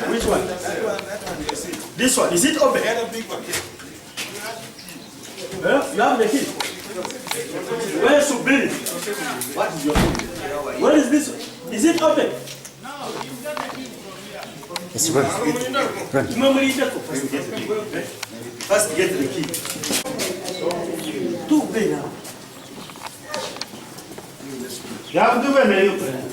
Which one? This one. Is it open? You have the key. Where is Sobi? What is your key? Where is this? Is it open? No, you've got the key. Yes, run. First get the key. Too big now. You have to do it.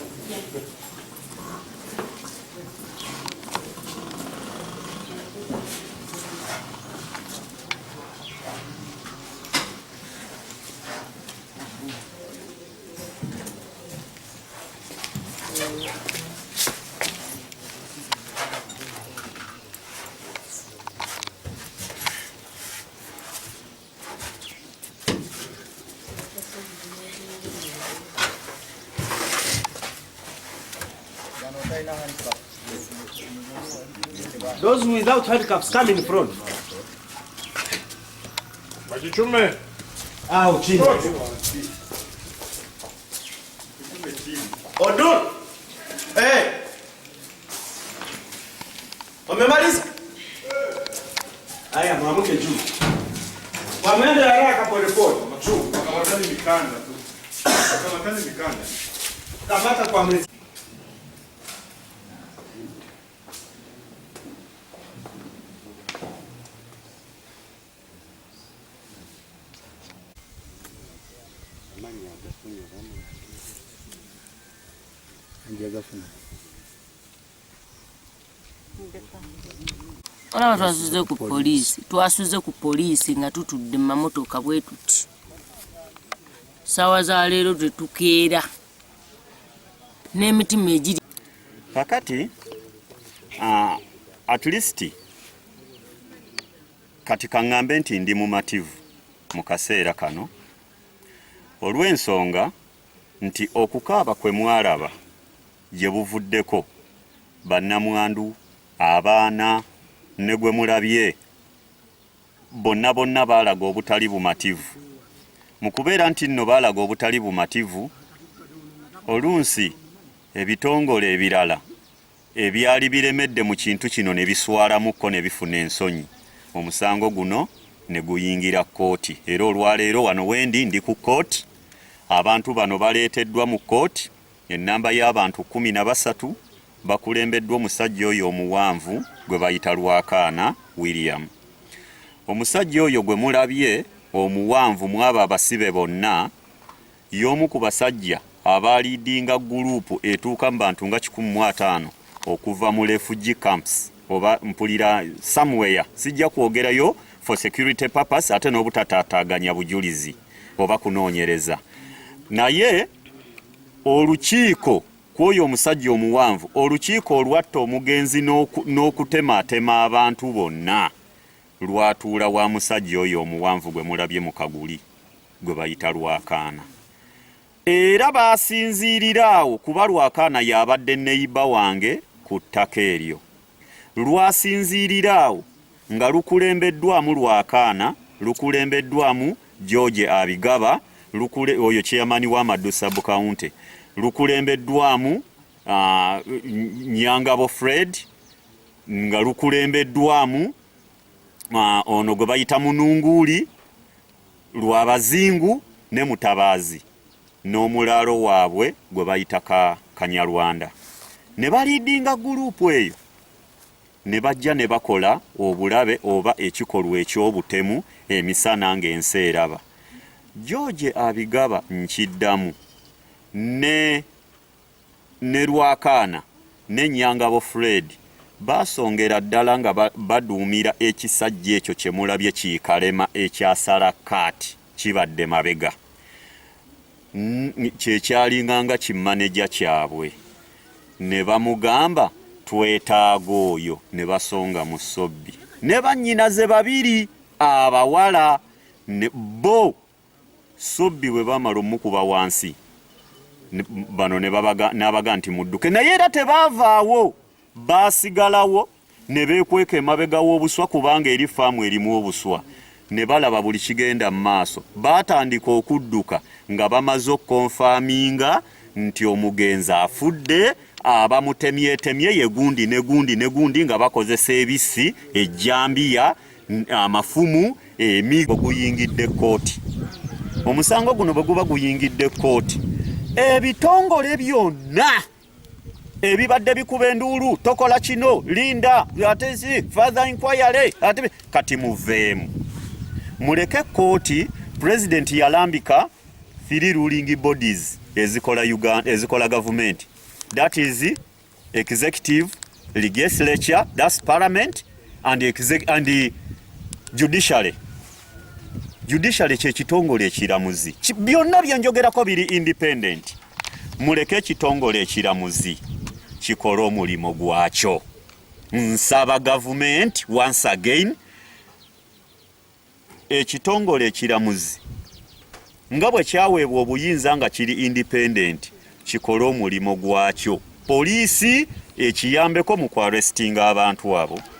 Those without handcuffs come in front. Majichume. Chini. Odun. Umemaliza? Haya, mwamuke juu. Wameenda haraka pole pole. Wakamatani mikanda tu. Wakamatani mikanda. Kamata kwa mrezi. Ona twasuze ku polisi nga tutudde mu mamotoka bwe tuti. Sawa za leero tetukeera n'emitima egiri kakati at least kati kaŋŋambe nti ndi mumativu mu kaseera kano olw'ensonga nti okukaaba kwe mwalaba gye buvuddeko bannamwandu abaana ne gwe mulabye bonna baalaga obutali bumativu. Mu kubeera nti nno baalaga obutali bumativu, olunsi ebitongole ebirala ebyali biremedde mu kintu kino ne biswalamukko ne bifuna ensonyi. Omusango guno ne guyingira kooti. Era olwaleero wano wendi ndi ku kooti. Abantu bano baleeteddwa mu kooti. Ennamba y'abantu 13 bakulembeddwa omusajja oyo omuwanvu gwe bayita Lwakaana William. Omusajja oyo gwe mulabye omuwanvu mwaba abasibe bonna y'omu ku basajja abaliidinga guruupu etuuka mu bantu nga 15 okuva mu refugee camps oba mpulira somewhere, sijja kwogerayo for security purpose ate n'obutataataganya bujulizi oba kunoonyereza. Naye olukiiko kwoyo omusajja omuwanvu, olukiiko olwatta omugenzi n'okutemaatema abantu bonna lwatuula wa musajja oyo omuwanvu gwe mulabye mu kaguli gwe bayita Lwakaana. era baasinziiriraawo kuba Lwakaana y'abadde neiba wange ku ttaka eryo. Lwasinziiriraawo nga lukulembeddwamu Lwakaana, lukulembeddwamu George Abigaba, oyo chairman w'Amaddu sub-county, lukulembeddwamu Nyangabo Fred, nga lukulembeddwamu ono gwe bayita Mununguuli, Lwabazingu ne Mutabaazi n'omulaalo waabwe gwe bayita Kanyarwanda. Ne baliidinga guruupu eyo ne bajja ne bakola obulabe oba ekikolwa eky'obutemu emisana ng'ensi eraba. George Abigaba nkiddamu ne Lwakaana ne Nyangabo Fred basongera ddala nga baduumira ekisajja ekyo kye mulabye kiikalema ekyasala kaati kibadde mabega. Kyekyalinga nga kimmaneja kyabwe. Ne bamugamba twetaaga oyo, ne basonga mu Sobi. Ne bannyinaze babiri abawala bo Sobi bwe bamala omukuba wansi bano n'abaga nti mudduke, naye era tebaavaawo, baasigalawo ne beekweka emabega w'obuswa kubanga eri faamu erimu obuswa. Ne balaba buli kigenda mu maaso, baatandika okudduka nga bamaze okkonfaaminga nti omugenzi afudde, abamutemyetemye ye gundi ne gundi ne gundi nga bakozesa ebisi, ejjambiya, amafumu, emigo. Guyingidde Kooti. Omusango guno bwe guba guyingidde Kooti, ebitongole byonna ebibadde bikuba enduulu, tokola kino, linda, ate si further inquiry, ate kati muveemu. Muleke Kooti. President yalambika 3 ruling bodies ezikola government. That is executive, legislature, that's parliament, and the judiciary. Judiciary kye kitongole ekiramuzi. Byonna byenjogerako biri independent. Muleke ekitongole ekiramuzi kikola omulimu gwakyo. Nsaba government once again, ekitongole ekiramuzi nga bwe kyaweebwa obuyinza nga kiri independent kikola omulimu gwakyo. Poliisi ekiyambeko mu kwarestinga abantu abo.